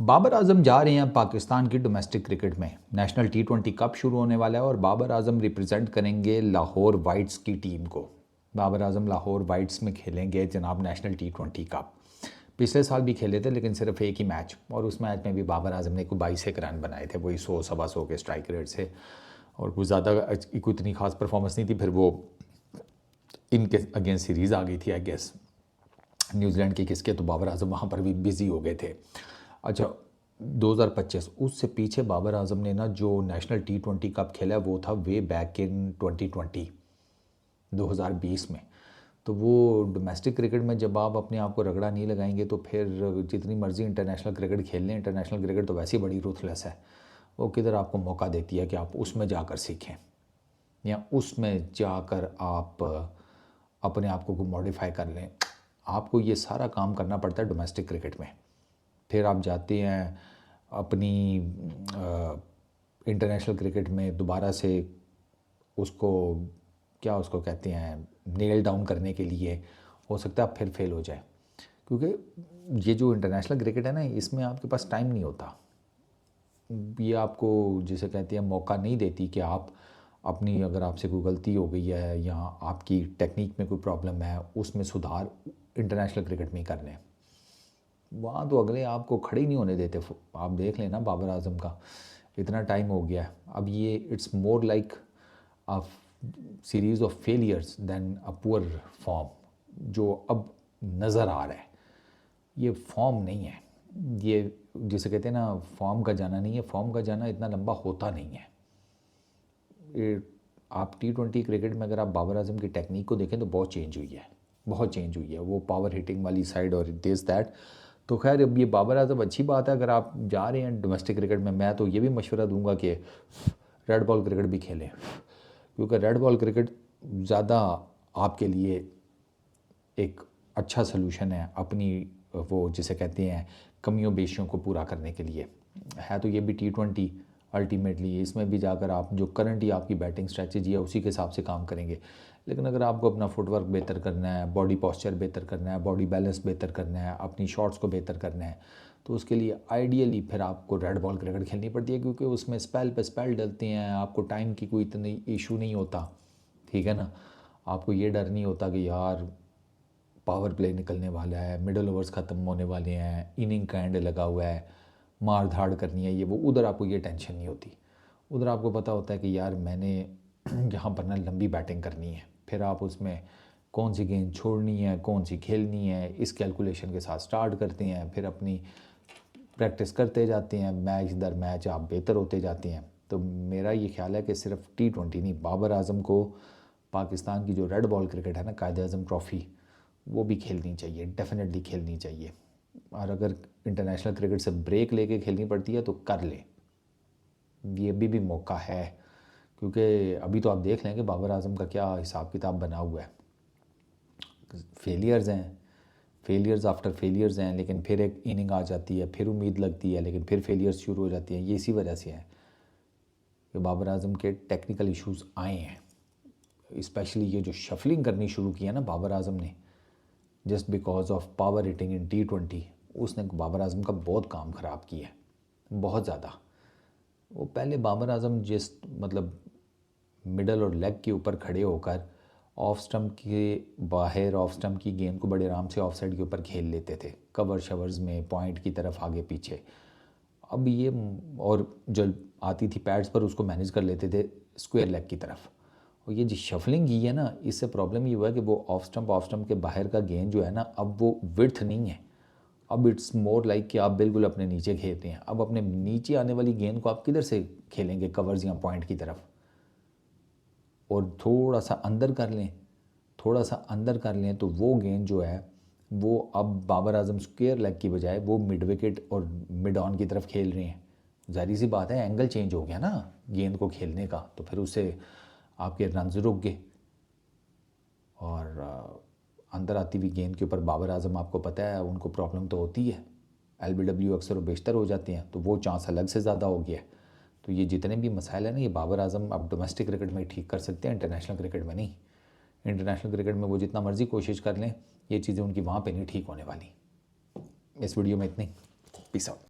बाबर आजम जा रहे हैं पाकिस्तान की डोमेस्टिक क्रिकेट में। नेशनल टी20 कप शुरू होने वाला है और बाबर आजम रिप्रेजेंट करेंगे लाहौर वाइट्स की टीम को। बाबर आजम लाहौर वाइट्स में खेलेंगे जनाब नेशनल टी20 कप। पिछले साल भी खेले थे लेकिन सिर्फ एक ही मैच, और उस मैच में भी बाबर आजम ने कोई 22 रन बनाए थे, वही 100 सवा 100 के स्ट्राइक रेट से, और कुछ ज़्यादा कोई इतनी खास परफॉर्मेंस नहीं थी। फिर वो इनके अगेंस्ट सीरीज़ आ गई थी आई गेस न्यूजीलैंड की किसके, तो बाबर आजम वहाँ पर भी बिज़ी हो गए थे। अच्छा 2025 उससे पीछे बाबर आजम ने ना जो नेशनल टी20 कप खेला है वो था वे बैक इन 2020 में। तो वो डोमेस्टिक क्रिकेट में जब आप अपने आप को रगड़ा नहीं लगाएंगे तो फिर जितनी मर्जी इंटरनेशनल क्रिकेट खेल लें, इंटरनेशनल क्रिकेट तो वैसे ही बड़ी रूथलेस है, वो किधर आपको मौका देती है कि आप उसमें जाकर सीखें या उसमें जाकर आप अपने आप को मॉडिफाई कर लें। आपको ये सारा काम करना पड़ता है डोमेस्टिक क्रिकेट में। फिर आप जाते हैं अपनी इंटरनेशनल क्रिकेट में दोबारा से उसको उसको कहते हैं नेल डाउन करने के लिए, हो सकता है आप फिर फेल हो जाए, क्योंकि ये जो इंटरनेशनल क्रिकेट है ना इसमें आपके पास टाइम नहीं होता। ये आपको जिसे कहते हैं मौका नहीं देती कि आप अपनी, अगर आपसे कोई गलती हो गई है या आपकी टेक्निक में कोई प्रॉब्लम है उसमें सुधार इंटरनेशनल क्रिकेट में ही कर लें। वहाँ तो अगले आपको खड़े ही नहीं होने देते। आप देख लेना बाबर आजम का इतना टाइम हो गया है, अब ये it's more like a series of failures then a poor form जो अब नज़र आ रहा है। ये फॉर्म नहीं है, ये जिसे कहते हैं ना फॉर्म का जाना नहीं है, फॉर्म का जाना इतना लंबा होता नहीं है। आप टी20 क्रिकेट में अगर आप बाबर आजम की टेक्निक को देखें तो बहुत चेंज हुई है, बहुत चेंज हुई है, वो पावर हिटिंग वाली साइड और दिस दैट। तो खैर अब ये बाबर आजम अच्छी बात है, अगर आप जा रहे हैं डोमेस्टिक क्रिकेट में मैं तो ये भी मशवरा दूंगा कि रेड बॉल क्रिकेट भी खेलें, क्योंकि रेड बॉल क्रिकेट ज़्यादा आपके लिए एक अच्छा सलूशन है अपनी वो जिसे कहते हैं कमियों बेशियों को पूरा करने के लिए। है तो ये भी टी20 अल्टीमेटली, इसमें भी जाकर आप जो करंट ही आपकी बैटिंग स्ट्रेटजी है उसी के हिसाब से काम करेंगे। लेकिन अगर आपको अपना फुटवर्क बेहतर करना है, बॉडी पॉस्चर बेहतर करना है, बॉडी बैलेंस बेहतर करना है, अपनी शॉट्स को बेहतर करना है, तो उसके लिए आइडियली फिर आपको रेड बॉल क्रिकेट खेलनी पड़ती है, क्योंकि उसमें स्पेल पे स्पेल डलते हैं, आपको टाइम की कोई इतनी इशू नहीं होता, ठीक है ना। आपको ये डर नहीं होता कि यार पावर प्ले निकलने वाला है, मिडल ओवर्स ख़त्म होने वाले हैं, इनिंग का एंड लगा हुआ है, मार धाड़ करनी है, ये वो, उधर आपको ये टेंशन नहीं होती। उधर आपको पता होता है कि यार मैंने यहाँ पर ना लंबी बैटिंग करनी है, फिर आप उसमें कौन सी गेंद छोड़नी है, कौन सी खेलनी है, इस कैलकुलेशन के साथ स्टार्ट करते हैं, फिर अपनी प्रैक्टिस करते जाते हैं, मैच दर मैच आप बेहतर होते जाते हैं। तो मेरा ये ख्याल है कि सिर्फ टी20 नहीं, बाबर आजम को पाकिस्तान की जो रेड बॉल क्रिकेट है ना, कायदे आज़म ट्रॉफ़ी, वो भी खेलनी चाहिए, डेफिनेटली खेलनी चाहिए। और अगर इंटरनेशनल क्रिकेट से ब्रेक लेके खेलनी पड़ती है तो कर ले, ये भी मौका है, क्योंकि अभी तो आप देख लें कि बाबर आजम का क्या हिसाब किताब बना हुआ है। फेलियर्स हैं, फेलियर्स आफ्टर फेलियर्स हैं, लेकिन फिर एक इनिंग आ जाती है, फिर उम्मीद लगती है, लेकिन फिर फेलियर्स शुरू हो जाती हैं। ये इसी वजह से है कि बाबर आजम के टेक्निकल इश्यूज आए हैं, स्पेशली ये जो शफलिंग करनी शुरू की है ना बाबर आजम ने, just because of power hitting in टी20, उसने बाबर आजम का बहुत काम ख़राब किया है, बहुत ज़्यादा। वो पहले बाबर आजम जिस मतलब मिडल और लेग के ऊपर खड़े होकर ऑफ स्टंप के बाहर ऑफ स्टंप की गेंद को बड़े आराम से ऑफ साइड के ऊपर खेल लेते थे, कवर शवर्स में पॉइंट की तरफ आगे पीछे। अब ये और जो आती थी पैड्स पर उसको मैनेज कर लेते थे स्क्वायर लेग की तरफ। और ये जो शफलिंग की है ना, इससे प्रॉब्लम ये हुआ है कि वो ऑफ स्टंप के बाहर का गेंद जो है ना, अब वो विड्थ नहीं है, अब इट्स मोर लाइक कि आप बिल्कुल अपने नीचे खेलते हैं। अब अपने नीचे आने वाली गेंद को आप किधर से खेलेंगे, कवर्स या पॉइंट की तरफ। और थोड़ा सा अंदर कर लें, थोड़ा सा अंदर कर लें तो वो गेंद जो है वो अब बाबर आजम स्क्वायर लेग की बजाय वो मिड विकेट और मिड ऑन की तरफ खेल रहे हैं। जाहिर सी बात है एंगल चेंज हो गया ना गेंद को खेलने का, तो फिर उससे आपके रन्स रुक गए। और अंदर आती हुई गेंद के ऊपर बाबर आजम आपको पता है उनको प्रॉब्लम तो होती है, LBW अक्सर व बेशतर हो जाते हैं, तो वो चांस अलग से ज़्यादा हो गया। तो ये जितने भी मसाइल हैं ना, ये बाबर आजम आप डोमेस्टिक क्रिकेट में ठीक कर सकते हैं, इंटरनेशनल क्रिकेट में नहीं। इंटरनेशनल क्रिकेट में वो जितना मर्जी कोशिश कर लें, ये चीज़ें उनकी वहाँ पे नहीं ठीक होने वाली। इस वीडियो में इतनी, पीस आउट।